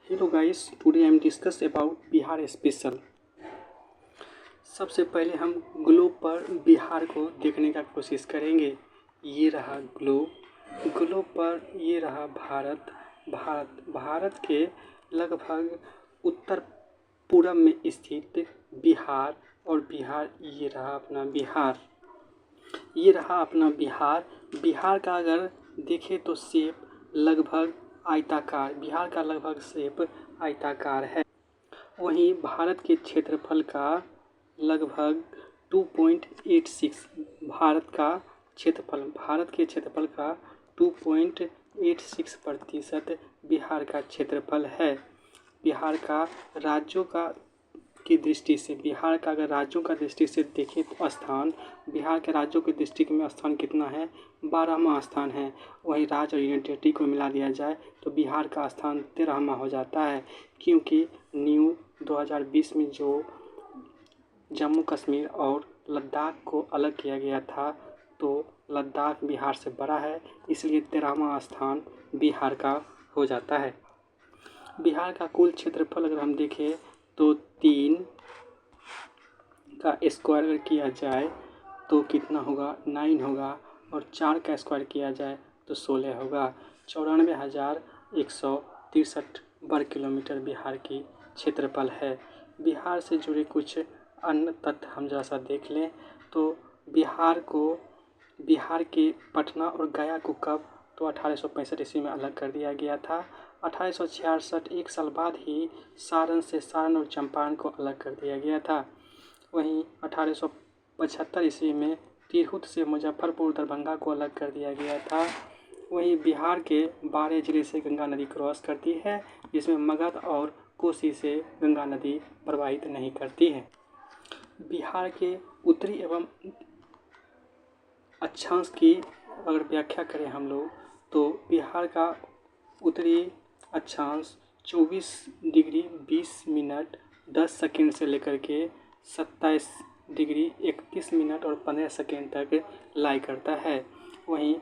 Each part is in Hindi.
Hello guys, today I am discuss about Bihar special. सबसे पहले हम ग्लोब पर बिहार को देखने का कोशिश करेंगे। ये रहा ग्लोब। ग्लोब पर ये रहा भारत के लगभग उत्तर पूरब में स्थित बिहार, और बिहार ये रहा अपना बिहार। ये रहा अपना बिहार। बिहार का अगर देखें तो शेप लगभग आयताकार, बिहार का लगभग शेप आयताकार है। वहीं भारत के क्षेत्रफल का लगभग 2.86 भारत के क्षेत्रफल का 2.86% बिहार का क्षेत्रफल है। बिहार का राज्यों का की दृष्टि से, बिहार का अगर राज्यों का दृष्टि से देखें तो स्थान, बिहार के राज्यों के डिस्ट्रिक्ट में स्थान कितना है? 12वां स्थान है। वहीं राज्य और यूनियन टेरिटरी को मिला दिया जाए तो बिहार का स्थान 13वां हो जाता है, क्योंकि न्यू 2020 में जो जम्मू कश्मीर और लद्दाख को अलग किया गया था, तो लद्दाख बिहार से बड़ा है, इसलिए 13वां स्थान बिहार का हो जाता है। बिहार का कुल क्षेत्रफल अगर हम देखें तो 3 का स्क्वायर अगर किया जाए तो कितना होगा? 9 होगा, और 4 का स्क्वायर किया जाए तो 16 होगा। 94,163 वर्ग किलोमीटर बिहार की क्षेत्रफल है। बिहार से जुड़े कुछ अन्य तथ्य हम जरा सा देख लें तो बिहार के पटना और गया को कब? तो 1865 ईस्वी में अलग कर दिया गया था। 1866 एक साल बाद ही सारण और चंपारण को अलग कर दिया गया था। वहीं 1875 ईस्वी में तिरहुत से मुजफ्फरपुर दरभंगा को अलग कर दिया गया था। वहीं बिहार के 12 जिले से गंगा नदी क्रॉस करती है, जिसमें मगध और कोसी से गंगा नदी प्रवाहित नहीं करती है। बिहार के उत्तरी एवं अक्षांश की अगर व्याख्या करें हम लोग तो बिहार का उत्तरी अक्षांश 24 डिग्री 20 मिनट 10 सेकेंड से लेकर के 27 डिग्री 31 मिनट और 15 सेकेंड तक लाई करता है। वहीं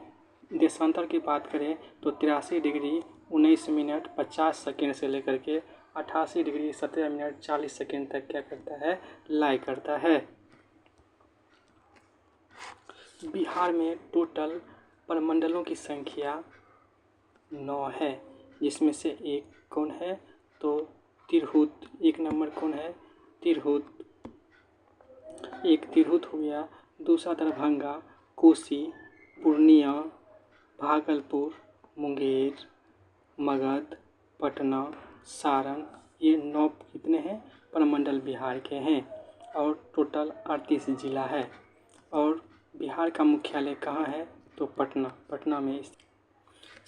देशांतर की बात करें तो 83 डिग्री 19 मिनट 50 सेकेंड से लेकर के 88 डिग्री 17 मिनट 40 सेकेंड तक क्या करता है? लाई करता है। बिहार में टोटल प्रमंडलों की संख्या 9 है, जिसमें से एक कौन है? तो तिरहुत। 1 नंबर कौन है? तिरहुत। एक तिरहुत हो गया, दूसरा दरभंगा, कोसी, पूर्णिया, भागलपुर, मुंगेर, मगध, पटना, सारण। ये 9 कितने हैं? प्रमंडल बिहार के हैं, और टोटल 38 जिला है। और बिहार का मुख्यालय कहाँ है? तो पटना में।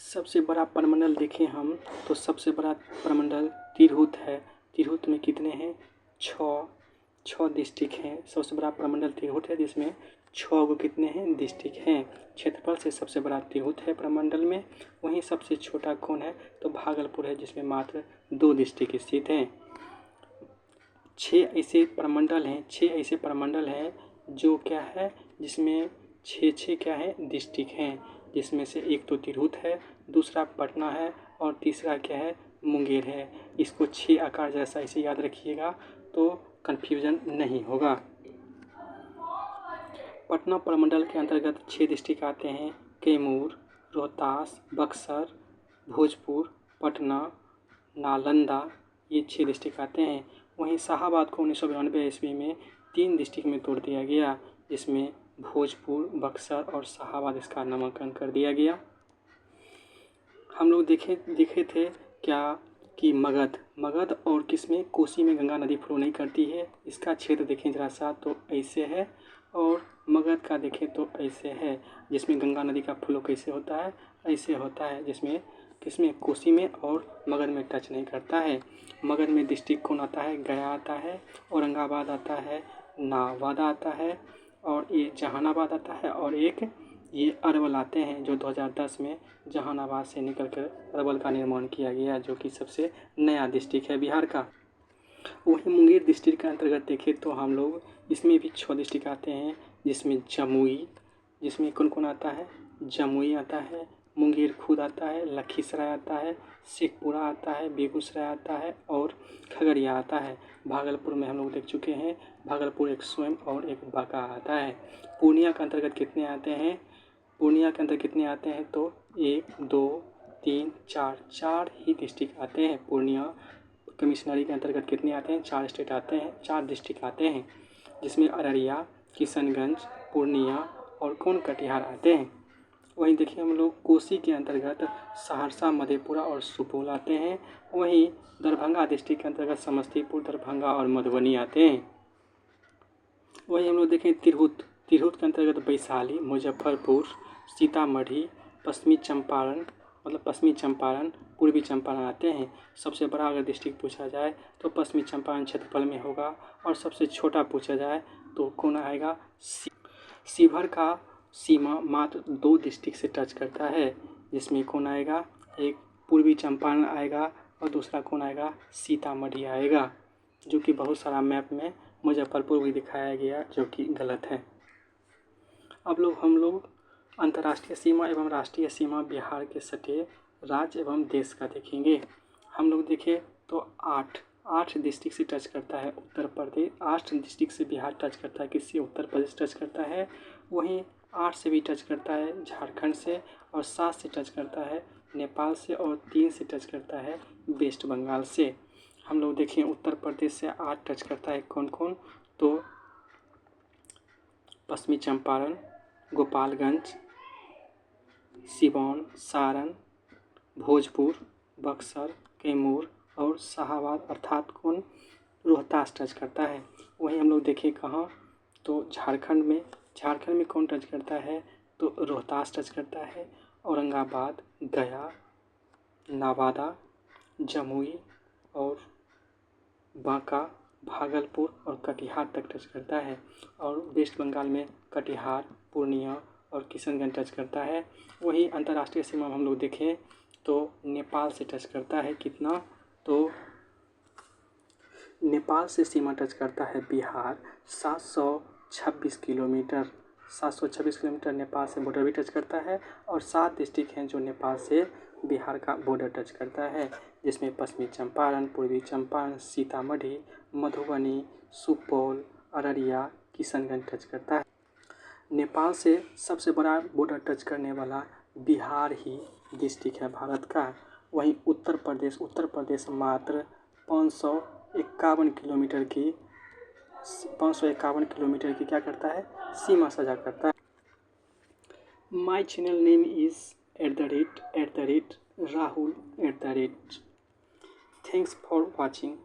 सबसे बड़ा प्रमंडल देखें हम तो सबसे बड़ा प्रमंडल तिरहुत है। तिरहुत में कितने हैं? 6 डिस्ट्रिक्ट हैं। सबसे बड़ा प्रमंडल तिरहुत है, जिसमें 6 को कितने हैं? डिस्ट्रिक्ट हैं। क्षेत्रफल से सबसे बड़ा तिरहुत है प्रमंडल में। वहीं सबसे छोटा कौन है? तो भागलपुर है, जिसमें मात्र 2 डिस्ट्रिक्ट स्थित हैं। 6 ऐसे प्रमंडल हैं जो क्या है, जिसमें 6 क्या है? डिस्ट्रिक्ट हैं, जिसमें से एक तो तिरहुत है, दूसरा पटना है, और तीसरा क्या है? मुंगेर है। इसको 6 आकार जैसा इसे याद रखिएगा तो कन्फ्यूजन नहीं होगा। पटना प्रमंडल के अंतर्गत 6 डिस्ट्रिक्ट आते हैं: कैमूर, रोहतास, बक्सर, भोजपुर, पटना, नालंदा। ये 6 डिस्ट्रिक्ट आते हैं। वहीं शाहाबाद को 1992 ईस्वी में 3 डिस्ट्रिक्ट में तोड़ दिया गया, जिसमें भोजपुर, बक्सर और शाहाबाद इसका नामांकन कर दिया गया। हम लोग देखे थे क्या कि मगध और किसमें? कोसी में गंगा नदी फ्लो नहीं करती है। इसका क्षेत्र देखें जरा सा तो ऐसे है, और मगध का देखें तो ऐसे है। जिसमें गंगा नदी का फ्लो कैसे होता है? ऐसे होता है, जिसमें किसमें? कोसी में, और मगध में टच नहीं करता है। मगध में डिस्ट्रिक्ट कौन आता है? गया आता है, औरंगाबाद आता है, नवादा आता है, और ये जहानाबाद आता है, और एक ये अरवल आते हैं, जो 2010 में जहानाबाद से निकलकर अरवल का निर्माण किया गया, जो कि सबसे नया डिस्ट्रिक्ट है बिहार का। वहीं मुंगेर डिस्ट्रिक्ट के अंतर्गत देखें तो हम लोग इसमें भी 6 डिस्ट्रिक्ट आते हैं, जिसमें कौन कौन आता है? जमुई आता है, मुंगेर खुद आता है, लखीसराय आता है, शेखपुरा आता है, बेगूसराय आता है और खगड़िया आता है। भागलपुर में हम लोग देख चुके हैं, भागलपुर एक स्वयं और एक बांका आता है। पूर्णिया के अंतर्गत कितने आते हैं? पूर्णिया के अंदर कितने आते हैं? तो 1 2 3 4 4 ही डिस्ट्रिक्ट आते हैं। पूर्णिया कमिश्नरी के अंतर्गत कितने आते हैं? 4 स्टेट आते हैं, 4 डिस्ट्रिक्ट आते हैं, जिसमें अररिया, किशनगंज, पूर्णिया और कटिहार आते हैं। वहीं देखिए हम लोग कोसी के अंतर्गत सहरसा, मधेपुरा और सुपौल आते हैं। वहीं दरभंगा डिस्ट्रिक्ट के अंतर्गत समस्तीपुर, दरभंगा और मधुबनी आते हैं। वहीं हम लोग देखें तिरहुत के अंतर्गत वैशाली, मुजफ्फरपुर, सीतामढ़ी, पश्चिमी चंपारण, पूर्वी चंपारण आते हैं। सबसे बड़ा अगर डिस्ट्रिक्ट पूछा जाए तो पश्चिमी चंपारण क्षेत्रफल में होगा, और सबसे छोटा पूछा जाए तो कौन आएगा? शिवहर का सीमा मात्र 2 डिस्ट्रिक्ट से टच करता है, जिसमें कौन आएगा? एक पूर्वी चंपारण आएगा और दूसरा कौन आएगा? सीतामढ़ी आएगा, जो कि बहुत सारा मैप में मुजफ्फरपुर भी दिखाया गया, जो कि गलत है। अब हम लोग अंतर्राष्ट्रीय सीमा एवं राष्ट्रीय सीमा बिहार के सटे राज्य एवं देश का देखेंगे। हम लोग देखें तो 8 डिस्ट्रिक्ट से टच करता है उत्तर प्रदेश। 8 डिस्ट्रिक्ट से बिहार टच करता है, किससे? उत्तर प्रदेश टच करता है। वहीं 8 से भी टच करता है झारखंड से, और 7 से टच करता है नेपाल से, और 3 से टच करता है वेस्ट बंगाल से। हम लोग देखें उत्तर प्रदेश से 8 टच करता है कौन कौन? तो पश्चिमी चंपारण, गोपालगंज, सिवान, सारण, भोजपुर, बक्सर, कैमूर और शाहाबाद अर्थात कौन? रोहतास टच करता है। वहीं हम लोग देखें कहाँ? तो झारखंड में कौन टच करता है? तो रोहतास टच करता है। औरंगाबाद, गया, नवादा, जमुई और बांका, भागलपुर और कटिहार तक टच करता है। और वेस्ट बंगाल में कटिहार, पूर्णिया और किशनगंज टच करता है। वहीं अंतर्राष्ट्रीय सीमा हम लोग देखें तो नेपाल से टच करता है कितना? तो नेपाल से सीमा टच करता है बिहार 726 किलोमीटर। 726 किलोमीटर नेपाल से बॉर्डर भी टच करता है, और 7 डिस्ट्रिक्ट हैं जो नेपाल से बिहार का बॉर्डर टच करता है, जिसमें पश्चिमी चंपारण, पूर्वी चंपारण, सीतामढ़ी, मधुबनी, सुपौल, अररिया, किशनगंज टच करता है। नेपाल से सबसे बड़ा बॉर्डर टच करने वाला बिहार ही डिस्ट्रिक्ट है भारत का। वहीं उत्तर प्रदेश मात्र 551 किलोमीटर की क्या करता है? सीमा साझा करता है। My channel name is @ Rahul @। Thanks for watching.